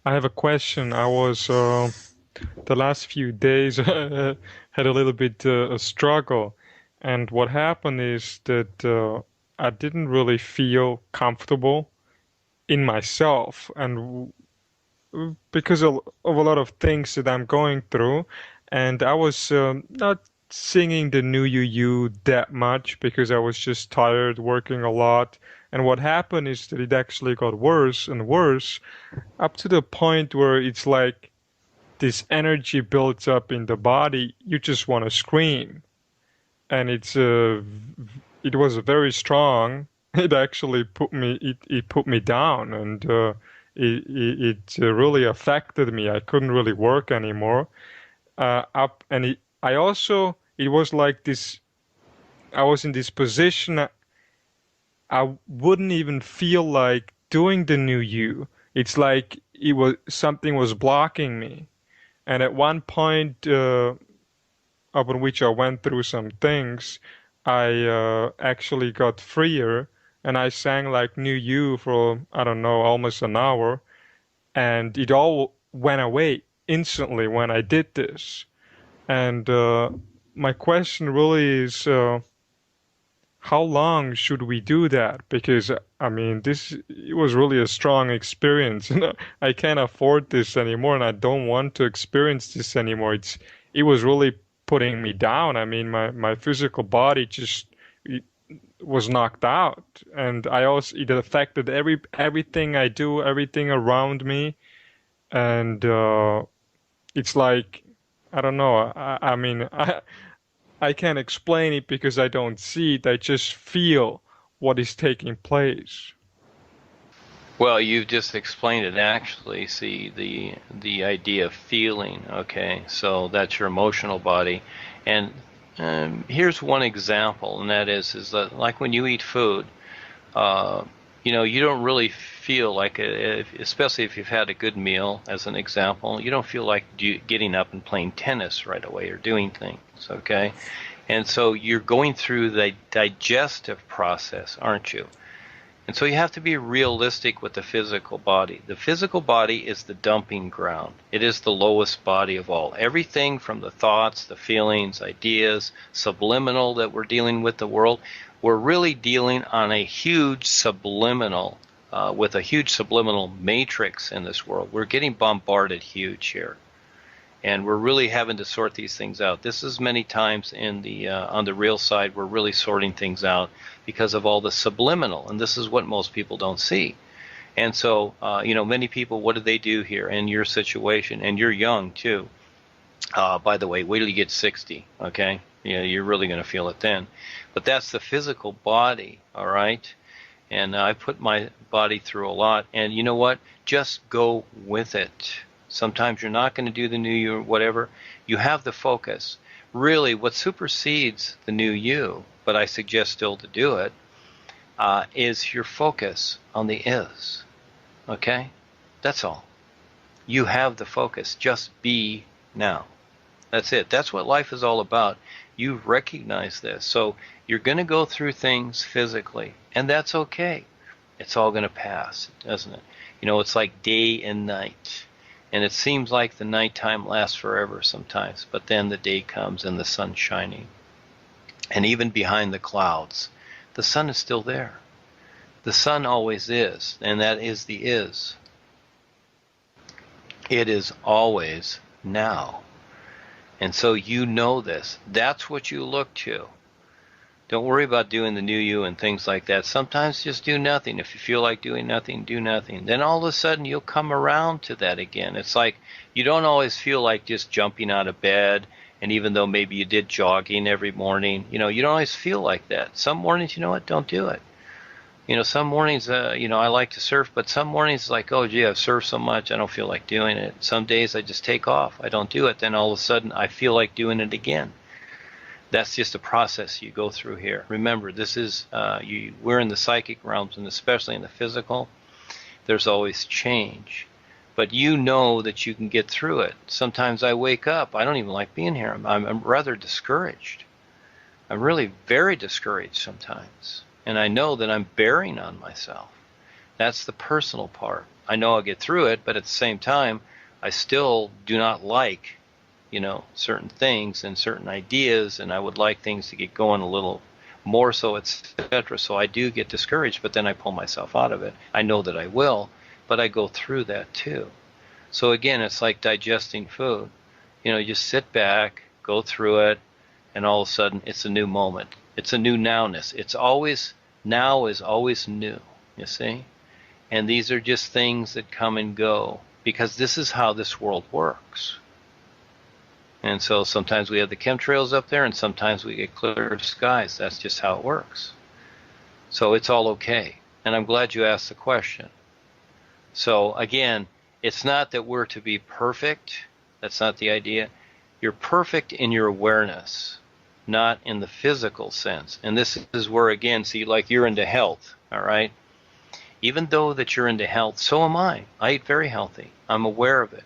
I have a question. I was the last few days had a little bit a struggle, and what happened is that I didn't really feel comfortable in myself, and because of a lot of things that I'm going through, and I was not singing the new UU that much because I was just tired, working a lot. And what happened is that it actually got worse and worse up to the point where it's like this energy builds up in the body. You just want to scream, and it was very strong. It actually it put me down, and it really affected me. I couldn't really work anymore. Up and I also it was like this. I was in this position. I wouldn't even feel like doing the new you. It's like it was something was blocking me. And at one point, upon which I went through some things, I actually got freer, and I sang like New You for, I don't know, almost an hour, and it all went away instantly when I did this. And my question really is, how long should we do that? Because I mean, this it was really a strong experience, and I can't afford this anymore, and I don't want to experience this anymore. It was really putting me down. I mean, my physical body just it was knocked out, and I also it affected everything I do, everything around me, and it's like I don't know. I mean, I can't explain it because I don't see it. I just feel what is taking place. Well, you've just explained it actually. See the idea of feeling. Okay, so that's your emotional body, and here's one example, and that is that like when you eat food, uh, you don't really feel like, especially if you've had a good meal, as an example, you don't feel like getting up and playing tennis right away or doing things. Okay, and so you're going through the digestive process, aren't you? And so you have to be realistic with the physical body. The physical body is the dumping ground. It is the lowest body of all. Everything from the thoughts, the feelings, ideas, subliminal that we're dealing with the world, we're really dealing on a huge subliminal, with a huge subliminal matrix in this world. We're getting bombarded huge here. And we're really having to sort these things out. This is many times in the on the real side, we're really sorting things out because of all the subliminal, and this is what most people don't see. And so, many people, what do they do here in your situation? And you're young too. By the way, wait till you get 60, okay? You're really going to feel it then. But that's the physical body, all right? And I put my body through a lot, and you know what? Just go with it. Sometimes you're not going to do the new you or whatever. You have the focus. Really, what supersedes the new you, but I suggest still to do it, is your focus on the is. Okay? That's all. You have the focus. Just be now. That's it. That's what life is all about. You recognize this. So you're going to go through things physically, and that's okay. It's all going to pass, doesn't it? It's like day and night. And it seems like the nighttime lasts forever sometimes, but then the day comes and the sun's shining. And even behind the clouds, the sun is still there. The sun always is, and that is the is. It is always now. And so you know this. That's what you look to. Don't worry about doing the new you and things like that. Sometimes just do nothing. If you feel like doing nothing, do nothing. Then all of a sudden you'll come around to that again. It's like you don't always feel like just jumping out of bed. And even though maybe you did jogging every morning, you don't always feel like that. Some mornings, you know what, don't do it. Some mornings, I like to surf, but some mornings it's like, oh, gee, I've surfed so much, I don't feel like doing it. Some days I just take off. I don't do it. Then all of a sudden I feel like doing it again. That's just a process you go through here. Remember, this is we're in the psychic realms, and especially in the physical, there's always change. But you know that you can get through it. Sometimes I wake up, I don't even like being here. I'm rather discouraged. I'm really very discouraged sometimes. And I know that I'm bearing on myself. That's the personal part. I know I'll get through it, but at the same time, I still do not like, certain things and certain ideas, and I would like things to get going a little more so, etc. So I do get discouraged, but then I pull myself out of it. I know that I will, but I go through that too. So again, it's like digesting food. You just sit back, go through it, and all of a sudden it's a new moment. It's a new nowness. Now is always new, you see? And these are just things that come and go because this is how this world works. And so sometimes we have the chemtrails up there and sometimes we get clear skies. That's just how it works. So it's all okay. And I'm glad you asked the question. So again, it's not that we're to be perfect. That's not the idea. You're perfect in your awareness, not in the physical sense. And this is where, again, see, like you're into health, all right? Even though that you're into health, so am I. I eat very healthy. I'm aware of it.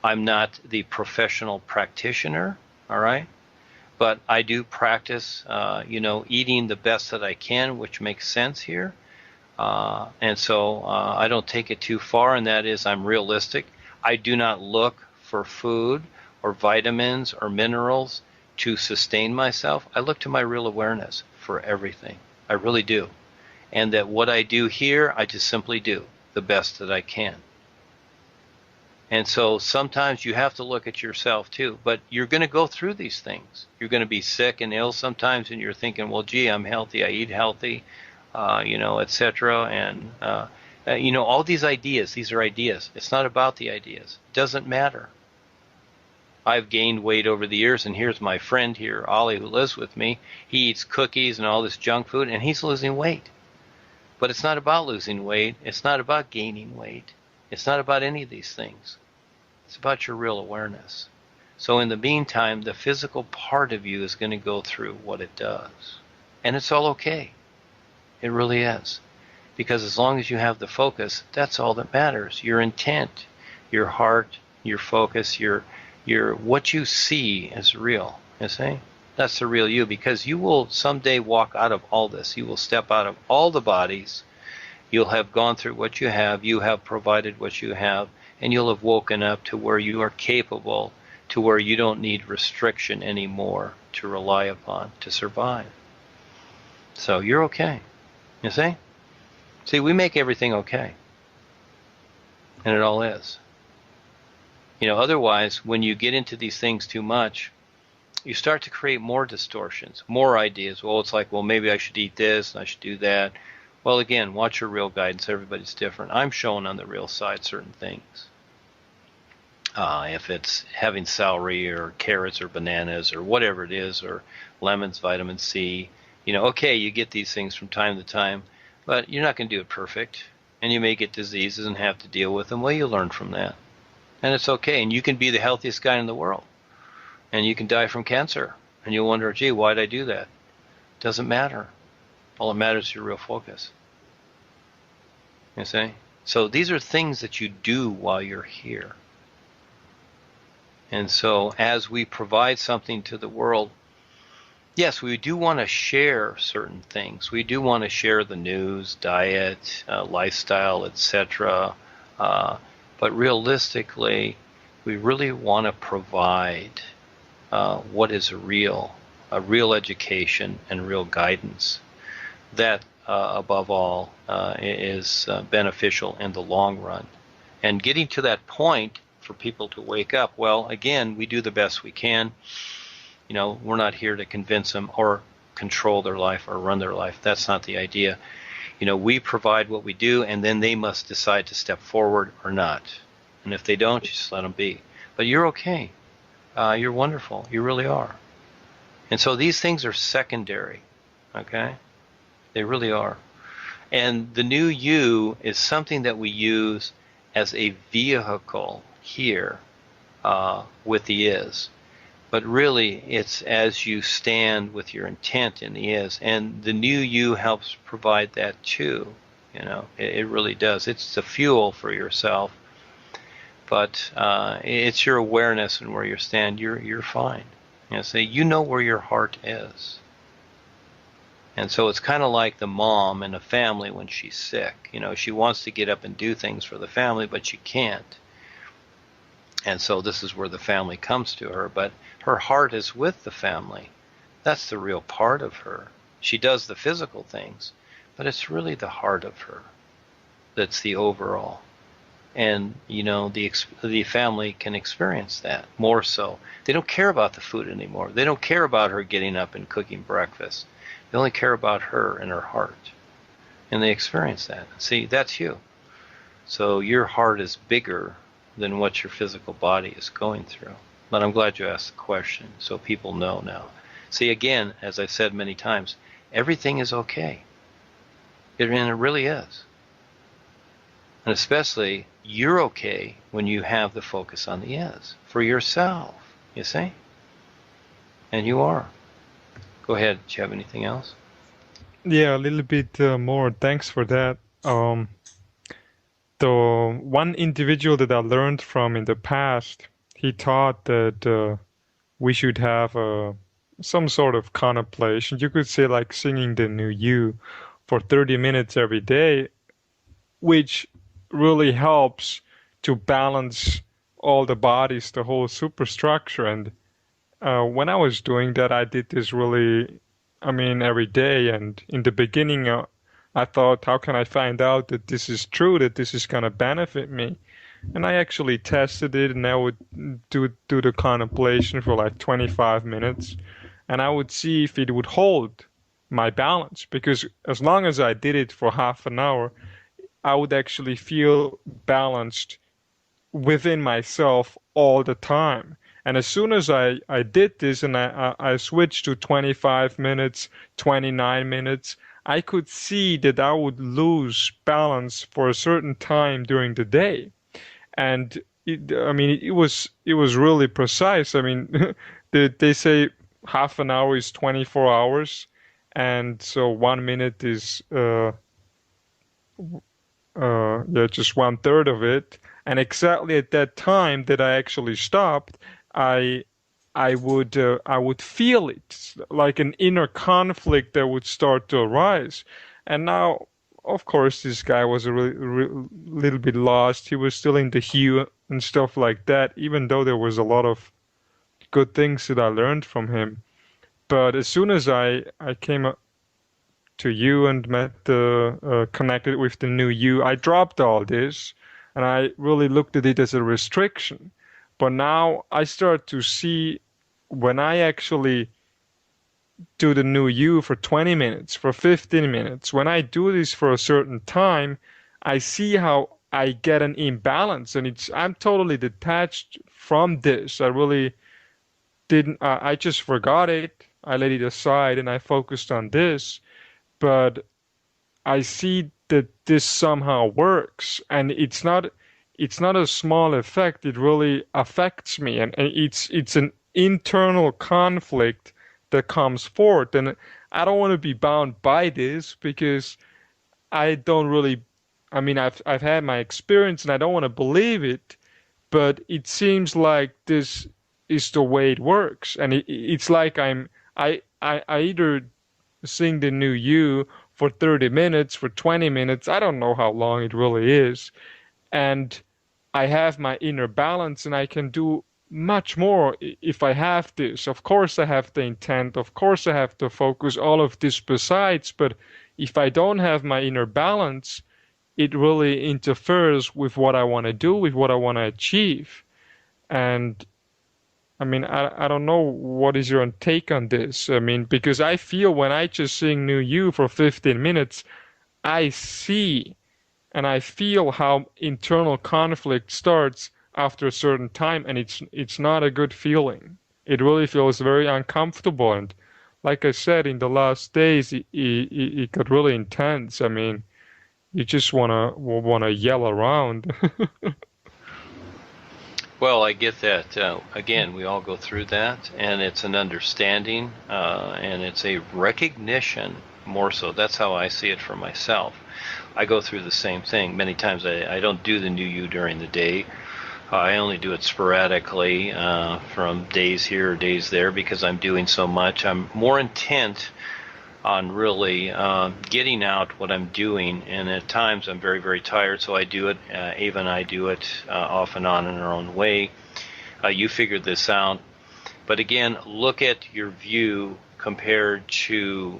I'm not the professional practitioner, all right? But I do practice, eating the best that I can, which makes sense here. And so I don't take it too far, and that is I'm realistic. I do not look for food or vitamins or minerals to sustain myself. I look to my real awareness for everything. I really do. And that what I do here, I just simply do the best that I can. And so sometimes you have to look at yourself too, but you're going to go through these things. You're going to be sick and ill sometimes, and you're thinking, well, gee, I'm healthy, I eat healthy, etc. And, all these are ideas. It's not about the ideas. It doesn't matter. I've gained weight over the years, and here's my friend here, Ollie, who lives with me. He eats cookies and all this junk food, and he's losing weight. But it's not about losing weight. It's not about gaining weight. It's not about any of these things. It's about your real awareness. So in the meantime, the physical part of you is going to go through what it does. And it's all okay. It really is. Because as long as you have the focus, that's all that matters. Your intent, your heart, your focus, your what you see is real. You see? That's the real you, because you will someday walk out of all this. You will step out of all the bodies. You'll have gone through what you have provided what you have, and you'll have woken up to where you are capable, to where you don't need restriction anymore to rely upon to survive. So you're okay. You see? See, we make everything okay. And it all is. Otherwise, when you get into these things too much, you start to create more distortions, more ideas. Well, it's like, well, maybe I should eat this and I should do that. Well, again, watch your real guidance. Everybody's different. I'm showing on the real side certain things. If it's having celery or carrots or bananas or whatever it is, or lemons, vitamin C, okay, you get these things from time to time, but you're not going to do it perfect. And you may get diseases and have to deal with them. Well, you learn from that. And it's okay. And you can be the healthiest guy in the world. And you can die from cancer. And you'll wonder, gee, why did I do that? Doesn't matter. All that matters is your real focus. You see? So these are things that you do while you're here. And so as we provide something to the world, yes, we do want to share certain things. We do want to share the news, diet, lifestyle, etc. But realistically, we really want to provide what is a real education and real guidance that, above all, is beneficial in the long run. And getting to that point for people to wake up, well, again, we do the best we can. We're not here to convince them or control their life or run their life. That's not the idea. We provide what we do, and then they must decide to step forward or not. And if they don't, just let them be. But you're okay. You're wonderful. You really are. And so these things are secondary, okay? They really are. And the new you is something that we use as a vehicle here with the is. But really, it's as you stand with your intent in the is. And the new you helps provide that too. It really does. It's the fuel for yourself. But it's your awareness and where you stand. You're fine. So you know where your heart is. And so it's kind of like the mom in a family when she's sick. You know, she wants to get up and do things for the family, but she can't. And so this is where the family comes to her, but her heart is with the family. That's the real part of her. She does the physical things, but it's really the heart of her that's the overall. And, you know, the family can experience that more so. They don't care about the food anymore. They don't care about her getting up and cooking breakfast. They only care about her and her heart. And they experience that. See, that's you. So your heart is bigger than what your physical body is going through. But I'm glad you asked the question so people know now. See, again, as I've said many times, everything is okay. And it really is. And especially, you're okay when you have the focus on the is for yourself, you see? And you are. Go ahead. Do you have anything else? Yeah, a little bit more. Thanks for that. The one individual that I learned from in the past, he taught that we should have some sort of contemplation. You could say like singing the NUUU for 30 minutes every day, which really helps to balance all the bodies, the whole superstructure. And when I was doing that, I did this really, every day. And in the beginning, I thought, how can I find out that this is true, that this is going to benefit me? And I actually tested it, and I would do the contemplation for like 25 minutes, and I would see if it would hold my balance. Because as long as I did it for half an hour, I would actually feel balanced within myself all the time. And as soon as I did this and I switched to 25 minutes, 29 minutes, I could see that I would lose balance for a certain time during the day. And it was really precise. They say half an hour is 24 hours. And so 1 minute is just 1/3 of it. And exactly at that time that I actually stopped, I would feel it like an inner conflict that would start to arise. And now, of course, this guy was a little bit lost. He was still in the hue and stuff like that, even though there was a lot of good things that I learned from him. But as soon as I came up to you and connected with the NUUU, I dropped all this and I really looked at it as a restriction. But now I start to see when I actually do the NUUU for 20 minutes, for 15 minutes, when I do this for a certain time, I see how I get an imbalance, and I'm totally detached from this. I really didn't, I just forgot it. I let it aside and I focused on this. But I see that this somehow works, and it's not a small effect. It really affects me, and it's an internal conflict that comes forth. And I don't want to be bound by this because I don't really. I've had my experience, and I don't want to believe it, but it seems like this is the way it works, and it's like I either sing the NUUU for 30 minutes, for 20 minutes. I don't know how long it really is. And I have my inner balance, and I can do much more if I have this. Of course, I have the intent. Of course, I have to focus, all of this besides. But if I don't have my inner balance, it really interferes with what I want to do, with what I want to achieve. And I don't know what is your take on this. Because I feel when I just sing NUUU for 15 minutes, I see and I feel how internal conflict starts after a certain time, and it's not a good feeling. It really feels very uncomfortable, and like I said, in the last days, it got really intense. You just wanna yell around. Well, I get that. Again, we all go through that, and it's an understanding, and it's a recognition more so. That's how I see it for myself. I go through the same thing. Many times I don't do the NUUU during the day. I only do it sporadically from days here or days there because I'm doing so much. I'm more intent on really getting out what I'm doing. And at times I'm very, very tired, so I do it. Ava and I do it off and on in our own way. You figured this out. But again, look at your view compared to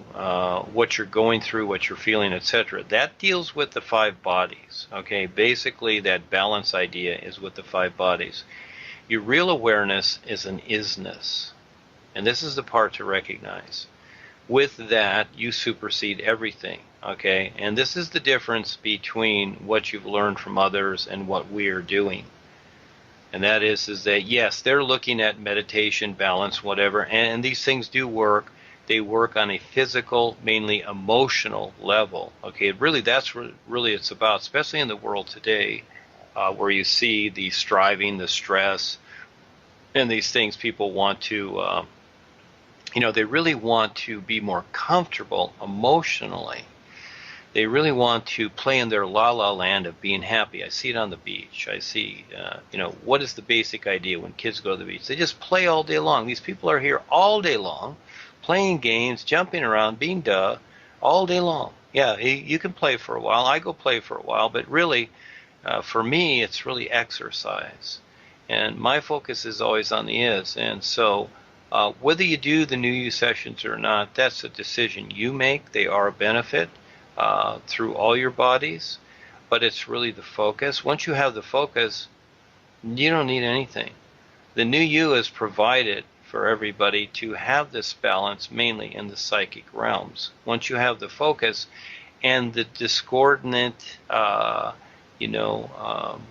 what you're going through, what you're feeling, etc. That deals with the 5 bodies. Okay, basically that balance idea is with the 5 bodies. Your real awareness is an isness. And this is the part to recognize. With that, you supersede everything. Okay, and this is the difference between what you've learned from others and what we're doing. And that is that, yes, they're looking at meditation, balance, whatever, and these things do work. They work on a physical, mainly emotional level. Okay, really, that's what really it's about, especially in the world today, where you see the striving, the stress, and these things. People want to, they really want to be more comfortable emotionally. They really want to play in their la-la land of being happy. I see it on the beach. I see, what is the basic idea when kids go to the beach? They just play all day long. These people are here all day long, playing games, jumping around, being duh, all day long. Yeah, you can play for a while. I go play for a while, but really, for me, it's really exercise. And my focus is always on the is. And so whether you do the NUUU sessions or not, that's a decision you make. They are a benefit. Through all your bodies, but it's really the focus. Once you have the focus, you don't need anything. The NUUU is provided for everybody to have this balance, mainly in the psychic realms. Once you have the focus and the discordant,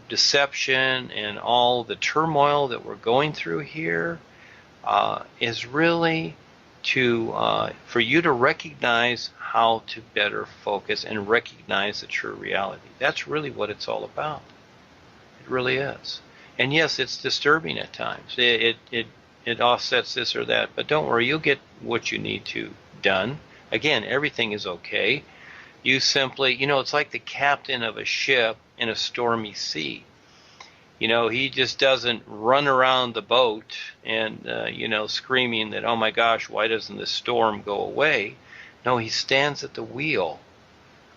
deception and all the turmoil that we're going through here is really for you to recognize how to better focus and recognize the true reality. That's really what it's all about. It really is. And yes, it's disturbing at times. It offsets this or that, but don't worry, you'll get what you need to done. Again, everything is okay. You simply, it's like the captain of a ship in a stormy sea. He just doesn't run around the boat and, screaming that, oh my gosh, why doesn't the storm go away? No, he stands at the wheel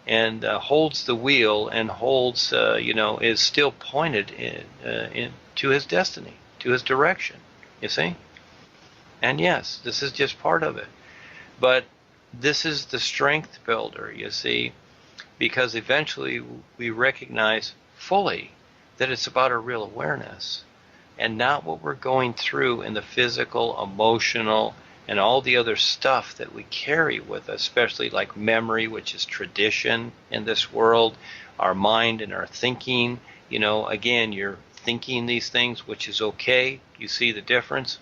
and holds the wheel and holds, is still pointed to his destiny, to his direction, you see? And yes, this is just part of it. But this is the strength builder, you see, because eventually we recognize fully that it's about our real awareness and not what we're going through in the physical, emotional, and all the other stuff that we carry with us, especially like memory, which is tradition in this world, our mind and our thinking. Again, you're thinking these things, which is okay. You see the difference.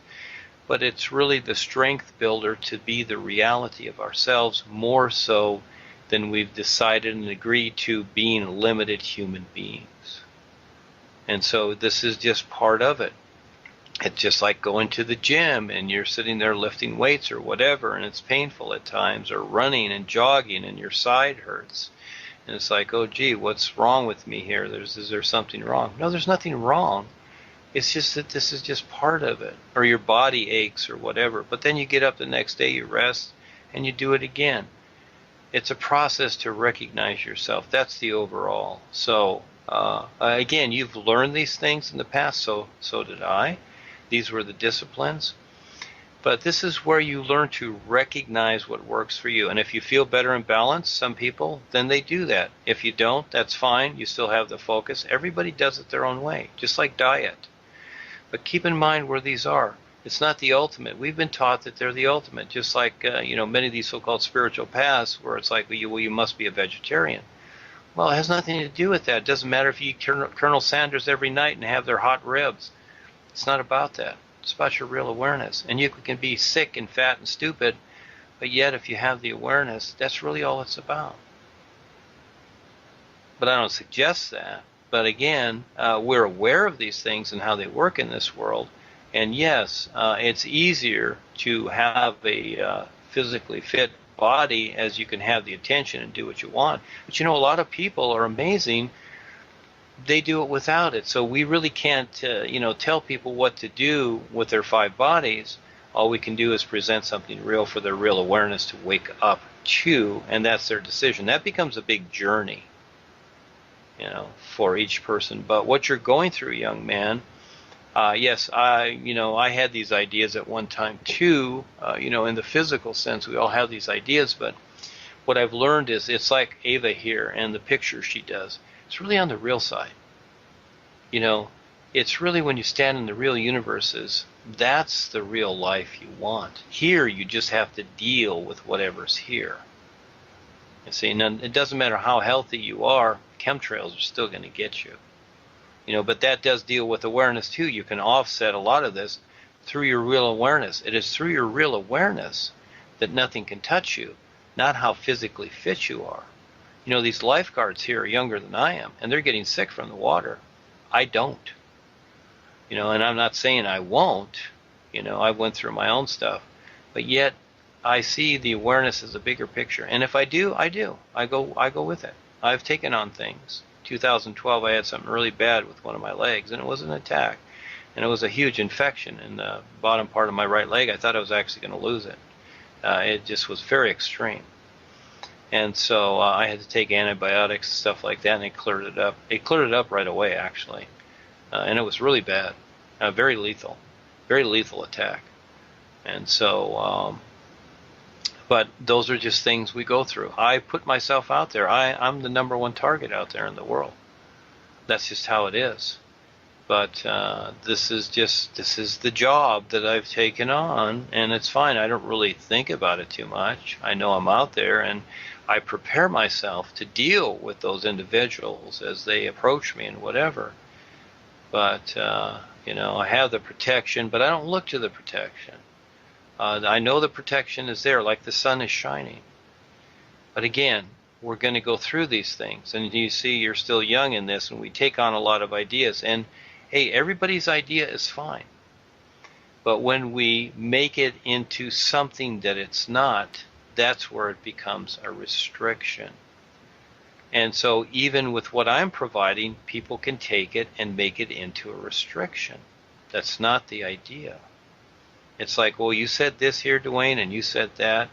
But it's really the strength builder to be the reality of ourselves, more so than we've decided and agreed to being limited human beings. And so this is just part of it. It's just like going to the gym and you're sitting there lifting weights or whatever, and it's painful at times, or running and jogging and your side hurts. And it's like, oh gee, what's wrong with me here? Is there something wrong? No, there's nothing wrong. It's just that this is just part of it. Or your body aches or whatever. But then you get up the next day, you rest, and you do it again. It's a process to recognize yourself. That's the overall. So again, you've learned these things in the past, so did I. These were the disciplines. But this is where you learn to recognize what works for you. And if you feel better and balanced, some people, then they do that. If you don't, that's fine. You still have the focus. Everybody does it their own way, just like diet. But keep in mind where these are. It's not the ultimate. We've been taught that they're the ultimate, just like many of these so-called spiritual paths, where it's like, well, you must be a vegetarian. Well, it has nothing to do with that. It doesn't matter if you eat Colonel Sanders every night and have their hot ribs. It's not about that. It's about your real awareness. And you can be sick and fat and stupid, but yet if you have the awareness, that's really all it's about. But I don't suggest that. But again, we're aware of these things and how they work in this world. And yes, it's easier to have a physically fit body as you can have the attention and do what you want. But a lot of people are amazing. They do it without it. So we really can't, tell people what to do with their 5 bodies All we can do is present something real for their real awareness to wake up to, and that's their decision. That becomes a big journey, for each person. But what you're going through, young man, yes, I had these ideas at one time too. In the physical sense, we all have these ideas, but what I've learned is it's like Ava here and the picture she does. It's really on the real side. It's really when you stand in the real universes, that's the real life you want. Here, you just have to deal with whatever's here. You see, and it doesn't matter how healthy you are, chemtrails are still going to get you. But that does deal with awareness too. You can offset a lot of this through your real awareness. It is through your real awareness that nothing can touch you, not how physically fit you are. These lifeguards here are younger than I am, and they're getting sick from the water. I don't. And I'm not saying I won't. I went through my own stuff. But yet, I see the awareness as a bigger picture. And if I do, I do. I go with it. I've taken on things. 2012, I had something really bad with one of my legs, and it was an attack. And it was a huge infection in the bottom part of my right leg. I thought I was actually going to lose it. It just was very extreme. And so I had to take antibiotics and stuff like that, and it cleared it up. It cleared it up right away, actually. And it was really bad. Very lethal attack. And so, but those are just things we go through. I put myself out there. I'm the #1 target out there in the world. That's just how it is. But this is the job that I've taken on, and it's fine. I don't really think about it too much. I know I'm out there, and I prepare myself to deal with those individuals as they approach me and whatever. But I have the protection, but I don't look to the protection. I know the protection is there, like the sun is shining. But again, we're going to go through these things, and you see, you're still young in this, and we take on a lot of ideas. And hey, everybody's idea is fine. But when we make it into something that it's not, that's where it becomes a restriction. And so even with what I'm providing, people can take it and make it into a restriction. That's not the idea. It's like, well, you said this here, Duane, and you said that.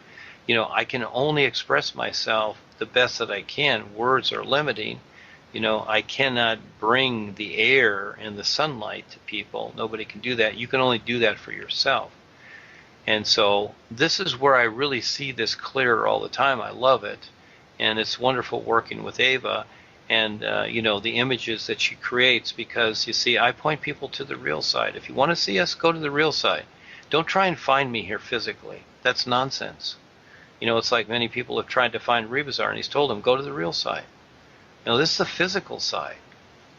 I can only express myself the best that I can. Words are limiting. I cannot bring the air and the sunlight to people. Nobody can do that. You can only do that for yourself. And so this is where I really see this clearer all the time. I love it. And it's wonderful working with Ava and, the images that she creates, because, you see, I point people to the real side. If you want to see us, go to the real side. Don't try and find me here physically. That's nonsense. It's like many people have tried to find Rebazar, and he's told them, go to the real side. This is the physical side.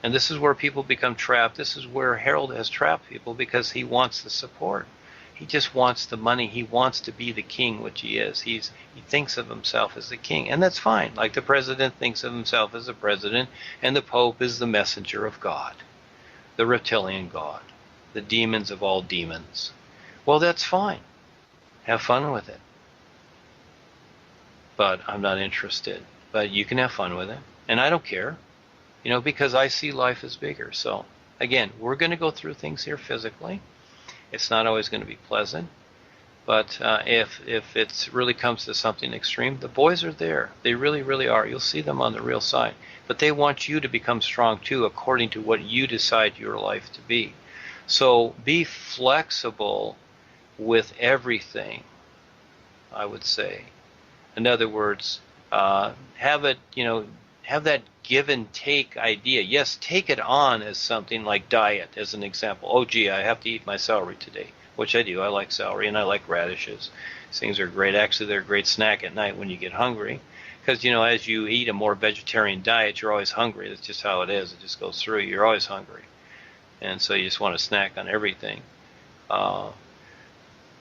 And this is where people become trapped. This is where Harold has trapped people, because he wants the support. He just wants the money. He wants to be the king, which he is. He thinks of himself as the king, and that's fine. Like the president thinks of himself as the president, and the Pope is the messenger of God, the reptilian God, the demons of all demons. Well, that's fine. Have fun with it. But I'm not interested. But you can have fun with it, and I don't care, because I see life as bigger. So again, we're going to go through things here physically. It's not always going to be pleasant, but if it really comes to something extreme, the boys are there. They really, really are. You'll see them on the real side. But they want you to become strong too, according to what you decide your life to be. So be flexible with everything, I would say. In other words, have it, have that give and take idea. Yes, take it on as something like diet, as an example. Oh, gee, I have to eat my celery today, which I do. I like celery, and I like radishes. These things are great. Actually, they're a great snack at night when you get hungry, because, as you eat a more vegetarian diet, you're always hungry. That's just how it is. It just goes through. You're always hungry. And so you just want to snack on everything.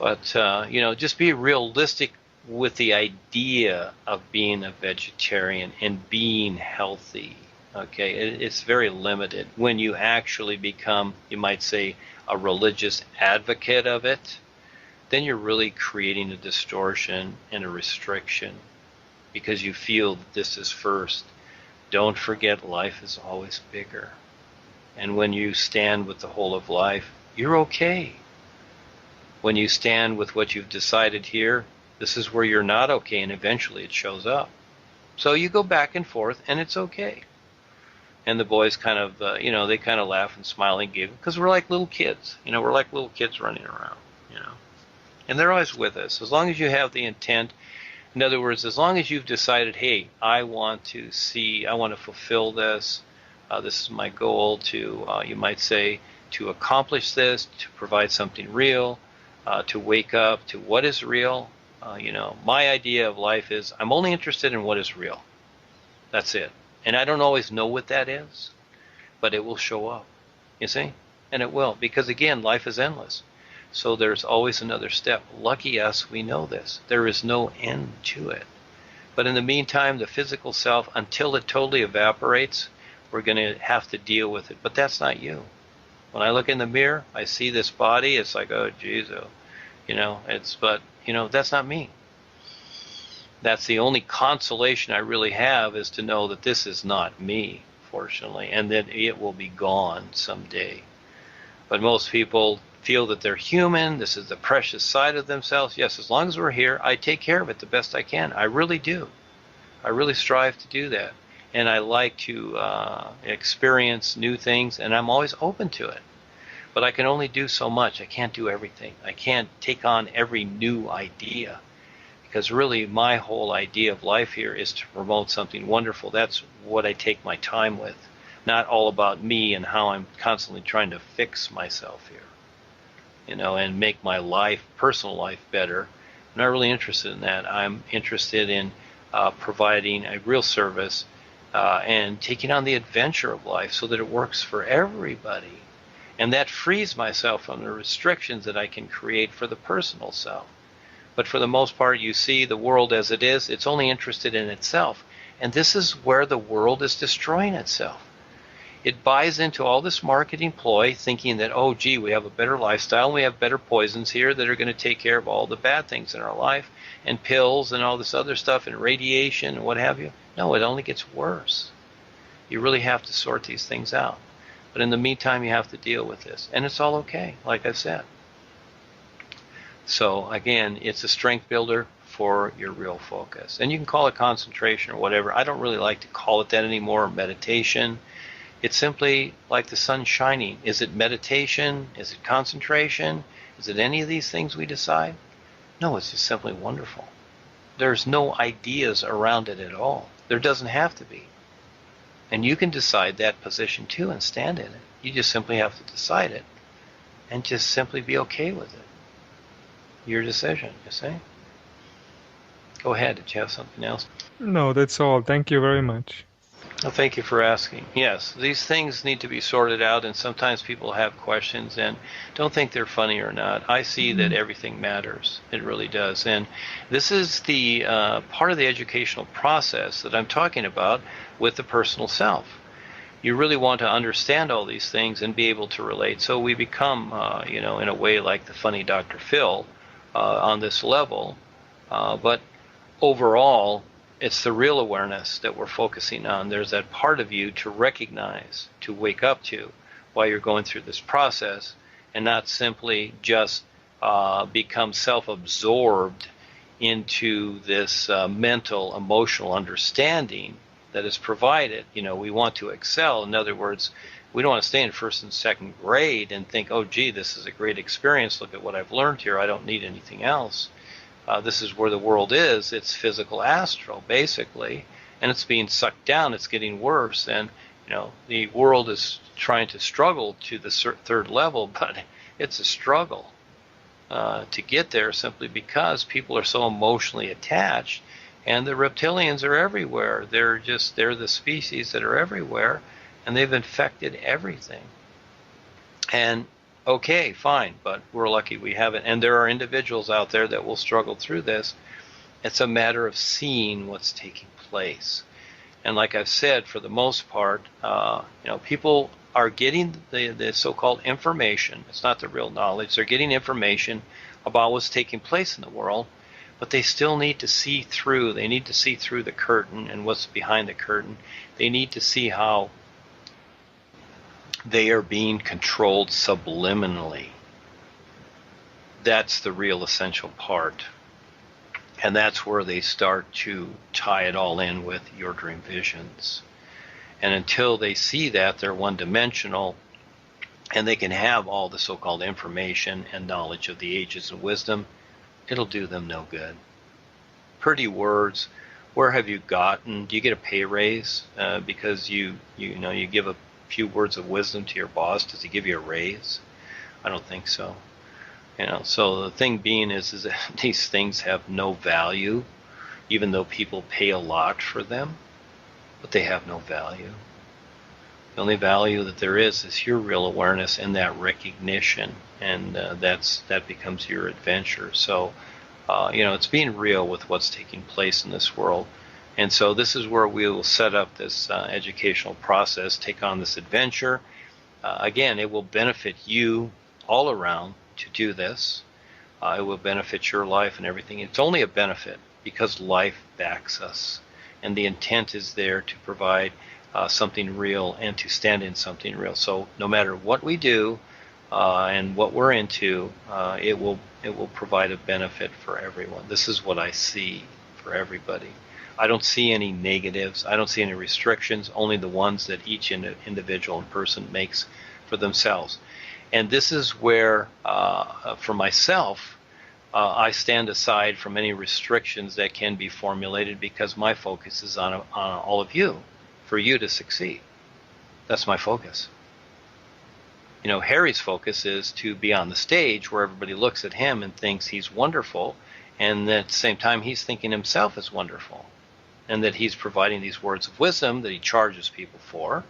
Just be realistic with the idea of being a vegetarian and being healthy. Okay, it's very limited. When you actually become, you might say, a religious advocate of it, then you're really creating a distortion and a restriction, because you feel that this is first. Don't forget, life is always bigger. And when you stand with the whole of life, you're okay. When you stand with what you've decided here, this is where you're not okay, and eventually it shows up. So you go back and forth, and it's okay. And the boys kind of, they kind of laugh and smile and giggle, because we're like little kids. We're like little kids running around, And they're always with us. As long as you have the intent, in other words, as long as you've decided, hey, I want to fulfill this, this is my goal to, you might say, to accomplish this, to provide something real, to wake up to what is real. My idea of life is I'm only interested in what is real. That's it. And I don't always know what that is, but it will show up, you see? And it will, because again, life is endless. So there's always another step. Lucky us, we know this. There is no end to it. But in the meantime, the physical self, until it totally evaporates, we're going to have to deal with it. But that's not you. When I look in the mirror, I see this body, it's like, oh, geez, that's not me. That's the only consolation I really have, is to know that this is not me, fortunately, and that it will be gone someday. But most people feel that they're human. This is the precious side of themselves. Yes, as long as we're here, I take care of it the best I can. I really do. I really strive to do that. And I like to experience new things, and I'm always open to it. But I can only do so much. I can't do everything. I can't take on every new idea. Because really, my whole idea of life here is to promote something wonderful. That's what I take my time with. Not all about me and how I'm constantly trying to fix myself here, and make my life, personal life, better. I'm not really interested in that. I'm interested in providing a real service and taking on the adventure of life so that it works for everybody. And that frees myself from the restrictions that I can create for the personal self. But for the most part, you see the world as it is. It's only interested in itself. And this is where the world is destroying itself. It buys into all this marketing ploy, thinking that, oh, gee, we have a better lifestyle, and we have better poisons here that are going to take care of all the bad things in our life, and pills and all this other stuff, and radiation and what have you. No, it only gets worse. You really have to sort these things out. But in the meantime, you have to deal with this. And it's all okay, like I said. So again, it's a strength builder for your real focus. And you can call it concentration or whatever. I don't really like to call it that anymore, or meditation. It's simply like the sun shining. Is it meditation? Is it concentration? Is it any of these things we decide? No, it's just simply wonderful. There's no ideas around it at all. There doesn't have to be. And you can decide that position too and stand in it. You just simply have to decide it and just simply be okay with it. Your decision, you see? Go ahead. Did you have something else? No, that's all. Thank you very much. Well, thank you for asking. Yes, these things need to be sorted out, and sometimes people have questions and don't think they're funny or not. I see that everything matters. It really does. And this is the part of the educational process that I'm talking about with the personal self. You really want to understand all these things and be able to relate. So we become, in a way like the funny Dr. Phil on this level. But overall, it's the real awareness that we're focusing on. There's that part of you to recognize, to wake up to while you're going through this process, and not simply just become self-absorbed into this mental, emotional understanding that is provided. We want to excel. In other words, we don't want to stay in first and second grade and think, oh, gee, this is a great experience. Look at what I've learned here. I don't need anything else. This is where the world is. It's physical astral, basically, and it's being sucked down. It's getting worse, and the world is trying to struggle to the third level, but it's a struggle to get there, simply because people are so emotionally attached, and the reptilians are everywhere. They're the species that are everywhere, and they've infected everything. And okay, fine, but we're lucky we haven't. And there are individuals out there that will struggle through this. It's a matter of seeing what's taking place. And like I've said, for the most part, people are getting the so-called information. It's not the real knowledge. They're getting information about what's taking place in the world, but they still need to see through. They need to see through the curtain and what's behind the curtain. They need to see how they are being controlled subliminally. That's the real essential part. And that's where they start to tie it all in with your dream visions. And until they see that, they're one-dimensional, and they can have all the so-called information and knowledge of the ages and wisdom. It'll do them no good. Pretty words. Where have you gotten? Do you get a pay raise because you give a few words of wisdom to your boss? Does he give you a raise? I don't think so. So the thing being is that these things have no value, even though people pay a lot for them, but they have no value. The only value that there is your real awareness and that recognition, and that becomes your adventure. So, it's being real with what's taking place in this world. And so this is where we will set up this educational process, take on this adventure. Again, it will benefit you all around to do this. It will benefit your life and everything. It's only a benefit because life backs us. And the intent is there to provide something real and to stand in something real. So no matter what we do and what we're into, it will provide a benefit for everyone. This is what I see for everybody. I don't see any negatives. I don't see any restrictions, only the ones that each individual and person makes for themselves. And this is where, for myself, I stand aside from any restrictions that can be formulated because my focus is on all of you, for you to succeed. That's my focus. Harry's focus is to be on the stage where everybody looks at him and thinks he's wonderful, and at the same time he's thinking himself is wonderful, and that he's providing these words of wisdom that he charges people for.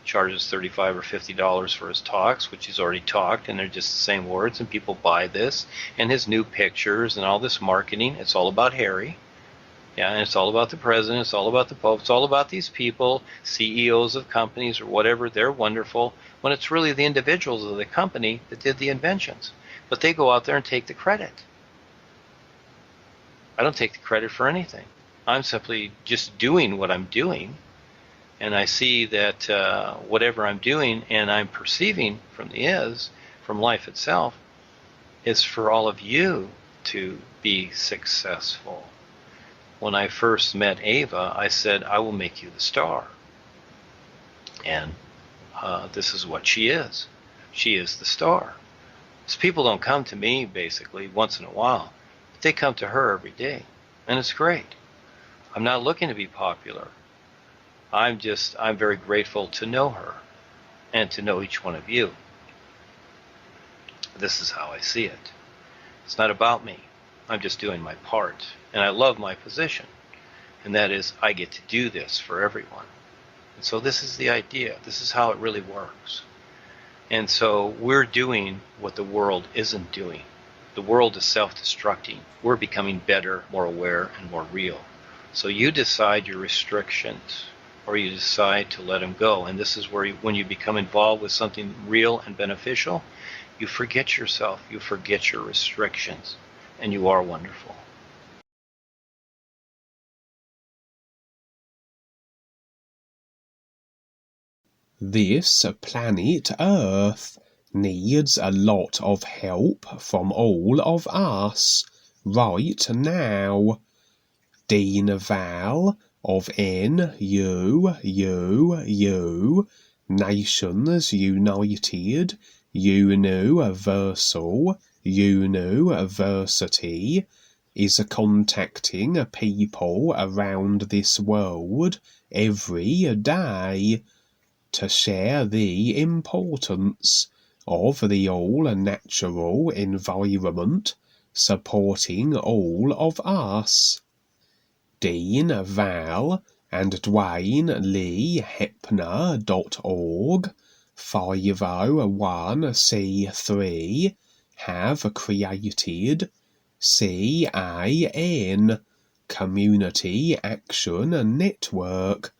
Charges $35 or $50 for his talks, which he's already talked, and they're just the same words, and people buy this, and his new pictures and all this marketing. It's all about Harry. Yeah, and it's all about the president, it's all about the Pope, it's all about these people, CEOs of companies or whatever. They're wonderful, when it's really the individuals of the company that did the inventions. But they go out there and take the credit. I don't take the credit for anything. I'm simply just doing what I'm doing. And I see that whatever I'm doing and I'm perceiving from life itself, is for all of you to be successful. When I first met Ava, I said, I will make you the star. And this is what she is. She is the star. So people don't come to me basically once in a while, but they come to her every day. And it's great. I'm not looking to be popular. I'm very grateful to know her and to know each one of you. This is how I see it. It's not about me. I'm just doing my part. And I love my position. And that is, I get to do this for everyone. And so this is the idea. This is how it really works. And so we're doing what the world isn't doing. The world is self-destructing. We're becoming better, more aware, and more real. So you decide your restrictions, or you decide to let them go. And this is where when you become involved with something real and beneficial, you forget yourself, you forget your restrictions, and you are wonderful. This planet Earth needs a lot of help from all of us right now. Dean Val of NUUU, Nations United, UNUversal, UNUversity, is contacting people around this world every day to share the importance of the all-natural environment supporting all of us. Dean Val and Duane Lee Heppner.org 501c3 have created CAN, Community Action Network,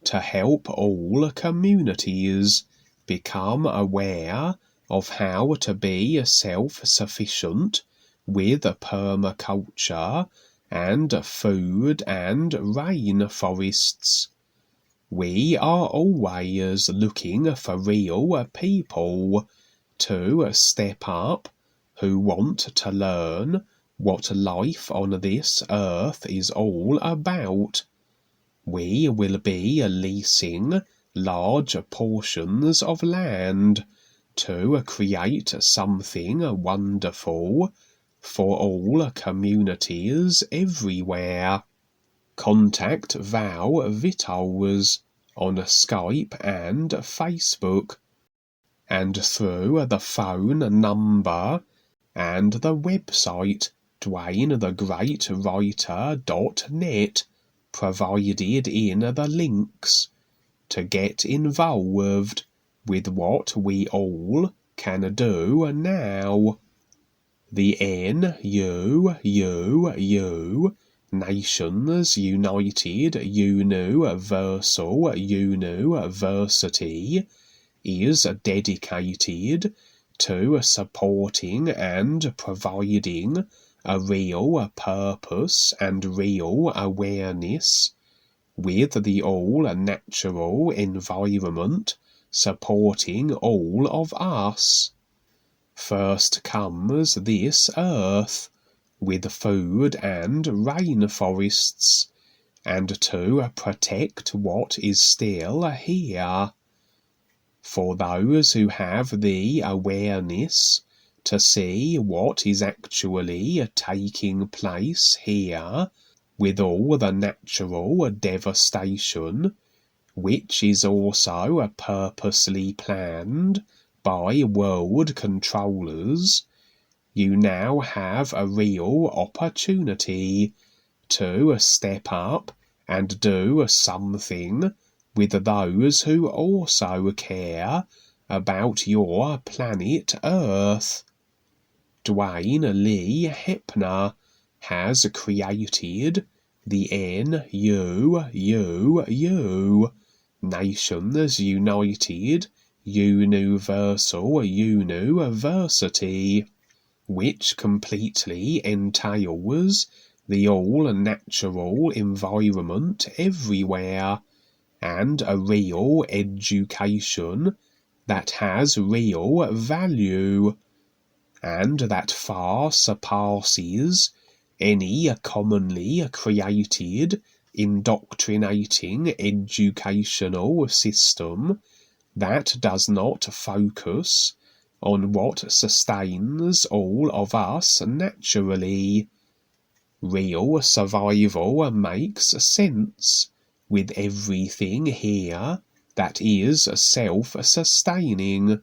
to help all communities become aware of how to be self-sufficient with permaculture and food and rainforests. We are always looking for real people to step up who want to learn what life on this earth is all about. We will be leasing large portions of land to create something wonderful for all communities everywhere. Contact Val Vitals on Skype and Facebook, and through the phone number and the website DuaneTheGreatWriter.net provided in the links, to get involved with what we all can do now. The NUUU, Nations United UNUversal UNUversity, is dedicated to supporting and providing a real purpose and real awareness with the all-natural environment supporting all of us. First comes this earth, with food and rainforests, and to protect what is still here. For those who have the awareness to see what is actually taking place here, with all the natural devastation, which is also purposely planned by WorldKontrollers, you now have a real opportunity to step up and do something with those who also care about your planet Earth. Duane Lee Heppner has created the NUUU, Nations United UNUversal UNUversity, which completely entails the all-natural environment everywhere, and a real education that has real value, and that far surpasses any commonly created indoctrinating educational system that does not focus on what sustains all of us naturally. Real survival makes sense with everything here that is self-sustaining.